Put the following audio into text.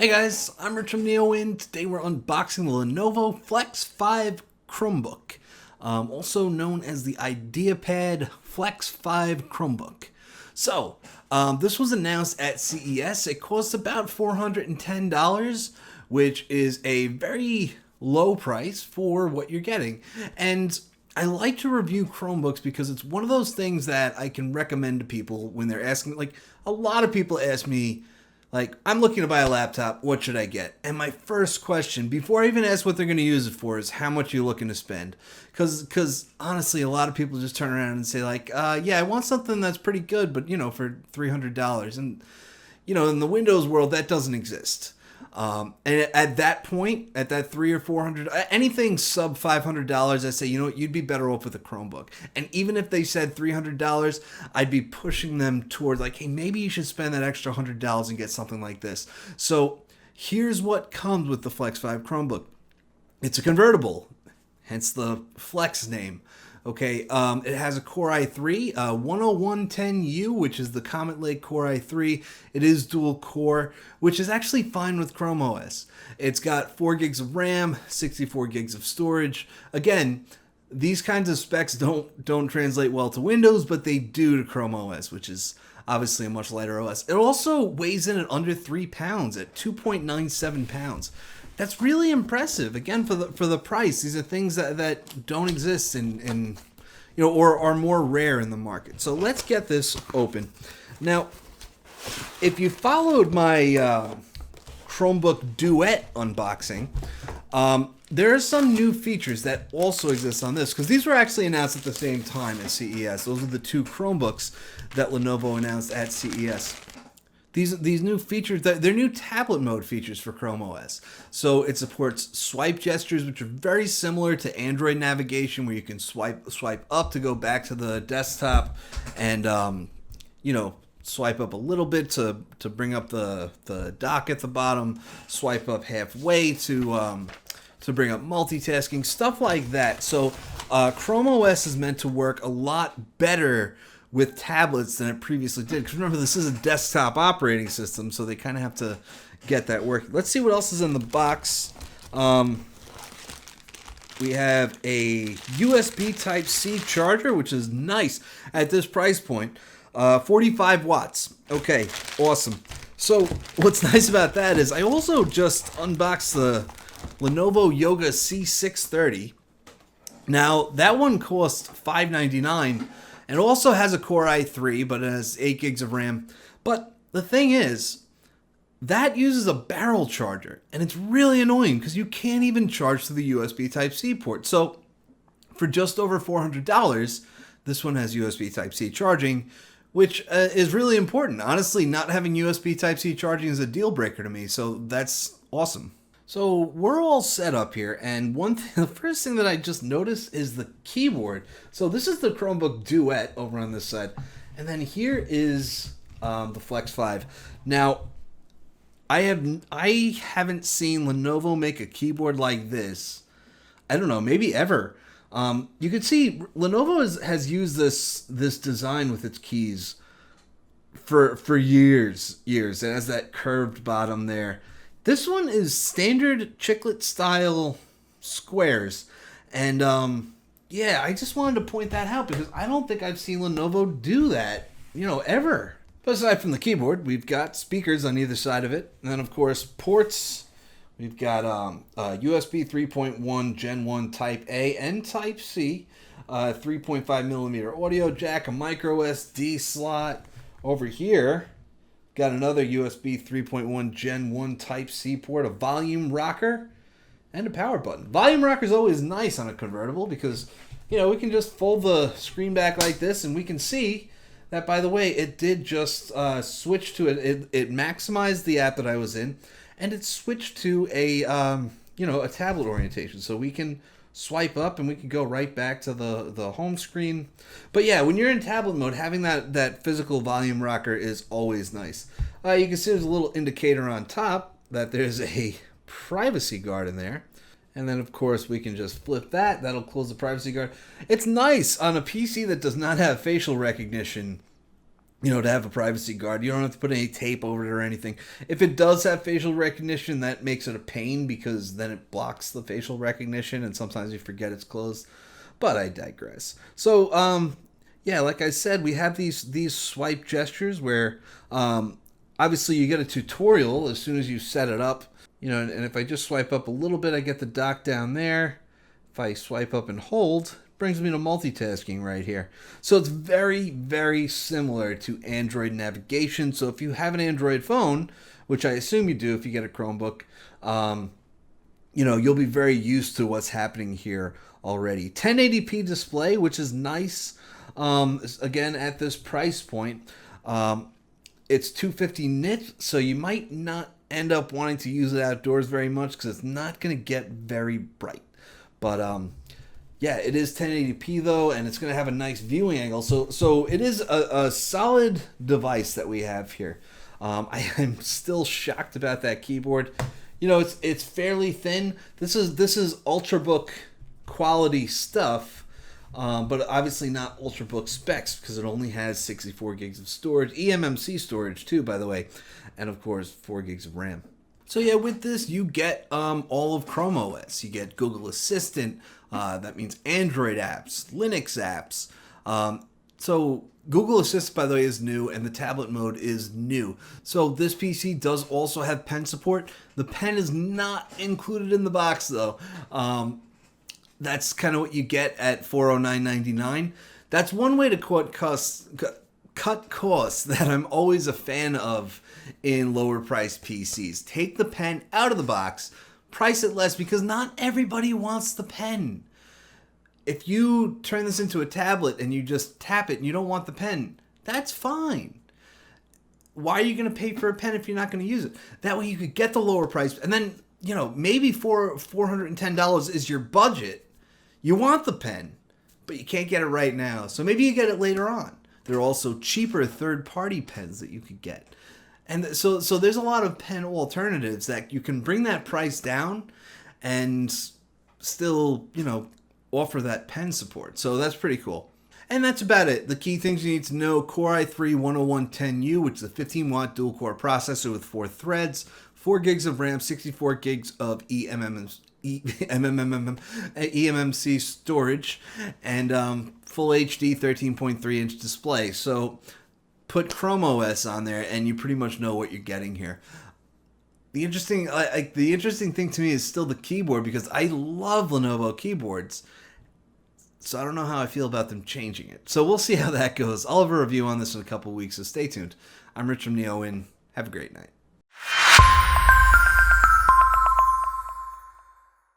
Hey guys, I'm Rich from NeoWin. Today we're unboxing the Lenovo Flex 5 Chromebook, also known as the IdeaPad Flex 5 Chromebook. So, this was announced at CES. It costs about $410, which is a very low price for what you're getting. And I like to review Chromebooks because it's one of those things that I can recommend to people when they're asking. Like, a lot of people ask me, like, I'm looking to buy a laptop, what should I get? And my first question, before I even ask what they're going to use it for, is how much are you looking to spend? Because honestly, a lot of people just turn around and say, like, yeah, I want something that's pretty good, but, for $300. And, in the Windows world, that doesn't exist. And at that point, at that $300 or $400, anything sub $500, I say, you'd be better off with a Chromebook. And even if they said $300, I'd be pushing them towards like, hey, maybe you should spend that extra $100 and get something like this. So here's what comes with the Flex 5 Chromebook. It's a convertible, hence the Flex name. Okay, it has a Core i3, 10110U, which is the Comet Lake Core i3. It is dual core, which is actually fine with Chrome OS. It's got 4 gigs of RAM, 64 gigs of storage. Again, these kinds of specs don't translate well to Windows, but they do to Chrome OS, which is obviously a much lighter OS. It also weighs in at under 3 pounds, at 2.97 pounds. That's really impressive. Again, for the price, these are things that don't exist or are more rare in the market. So let's get this open. Now, if you followed my Chromebook Duet unboxing, there are some new features that also exist on this, because these were actually announced at the same time at CES. Those are the 2 Chromebooks that Lenovo announced at CES. These new features, they're new tablet mode features for Chrome OS. So it supports swipe gestures, which are very similar to Android navigation, where you can swipe up to go back to the desktop, and swipe up a little bit to bring up the dock at the bottom, swipe up halfway to bring up multitasking, stuff like that. So Chrome OS is meant to work a lot better with tablets than it previously did. Because remember, this is a desktop operating system, so they kind of have to get that working. Let's see what else is in the box. We have a USB Type-C charger, which is nice at this price point. 45 watts. Okay, awesome. So what's nice about that is I also just unboxed the Lenovo Yoga C630. Now, that one costs $599. It also has a Core i3, but it has 8 gigs of RAM. But the thing is, that uses a barrel charger, and it's really annoying because you can't even charge to the USB Type-C port. So for just over $400, this one has USB Type-C charging, which is really important. Honestly, not having USB Type-C charging is a deal breaker to me, so that's awesome. So we're all set up here, and the first thing that I just noticed is the keyboard. So this is the Chromebook Duet over on this side, and then here is the Flex 5. Now, I haven't seen Lenovo make a keyboard like this. I don't know, maybe ever. You can see Lenovo has used this design with its keys for years. It has that curved bottom there. This one is standard chiclet style squares. And yeah, I just wanted to point that out because I don't think I've seen Lenovo do that, ever. But aside from the keyboard, we've got speakers on either side of it. And then, of course, ports. We've got USB 3.1 Gen 1 Type A and Type C, 3.5 millimeter audio jack, a micro SD slot. Over here, got another USB 3.1 Gen 1 Type C port, a volume rocker, and a power button. Volume rocker is always nice on a convertible because, we can just fold the screen back like this, and we can see that, by the way, it did just switch to it. It maximized the app that I was in, and it switched to a tablet orientation, so we can swipe up and we can go right back to the home screen. But yeah, when you're in tablet mode, having that physical volume rocker is always nice. You can see there's a little indicator on top that there's a privacy guard in there. And then, of course, we can just flip that. That'll close the privacy guard. It's nice on a PC that does not have facial recognition. to have a privacy guard. You don't have to put any tape over it or anything. If it does have facial recognition, that makes it a pain because then it blocks the facial recognition and sometimes you forget it's closed. But I digress. So, yeah, like I said, we have these swipe gestures where obviously you get a tutorial as soon as you set it up. And if I just swipe up a little bit, I get the dock down there. If I swipe up and hold, it brings me to multitasking right here. So it's very, very similar to Android navigation. So if you have an Android phone, which I assume you do if you get a Chromebook, you'll be very used to what's happening here already. 1080p display, which is nice. Again, at this price point, it's 250 nit, so you might not end up wanting to use it outdoors very much because it's not going to get very bright. But yeah, it is 1080p though, and it's going to have a nice viewing angle. So it is a solid device that we have here. I am still shocked about that keyboard. It's fairly thin. This is Ultrabook quality stuff, but obviously not Ultrabook specs because it only has 64 gigs of storage, eMMC storage too, by the way, and of course 4 gigs of RAM. So yeah, with this you get all of Chrome OS. You get Google Assistant. That means Android apps, Linux apps. So Google Assistant, by the way, is new, and the tablet mode is new. So this PC does also have pen support. The pen is not included in the box though. That's kind of what you get at $409.99. That's one way to cut costs that I'm always a fan of in lower priced PCs. Take the pen out of the box, price it less because not everybody wants the pen. If you turn this into a tablet and you just tap it and you don't want the pen, that's fine. Why are you going to pay for a pen if you're not going to use it? That way you could get the lower price, and then, maybe $410 is your budget. You want the pen, but you can't get it right now. So maybe you get it later on. There are also cheaper third-party pens that you could get. And so there's a lot of pen alternatives that you can bring that price down and still, offer that pen support. So that's pretty cool. And that's about it. The key things you need to know: Core i3-10110U, which is a 15-watt dual-core processor with 4 threads, 4 gigs of RAM, 64 gigs of eMMC storage, and full HD 13.3-inch display. So put Chrome OS on there, and you pretty much know what you're getting here. The interesting thing to me is still the keyboard, because I love Lenovo keyboards. So I don't know how I feel about them changing it. So we'll see how that goes. I'll have a review on this in a couple weeks, so stay tuned. I'm Rich from NeoWin. Have a great night.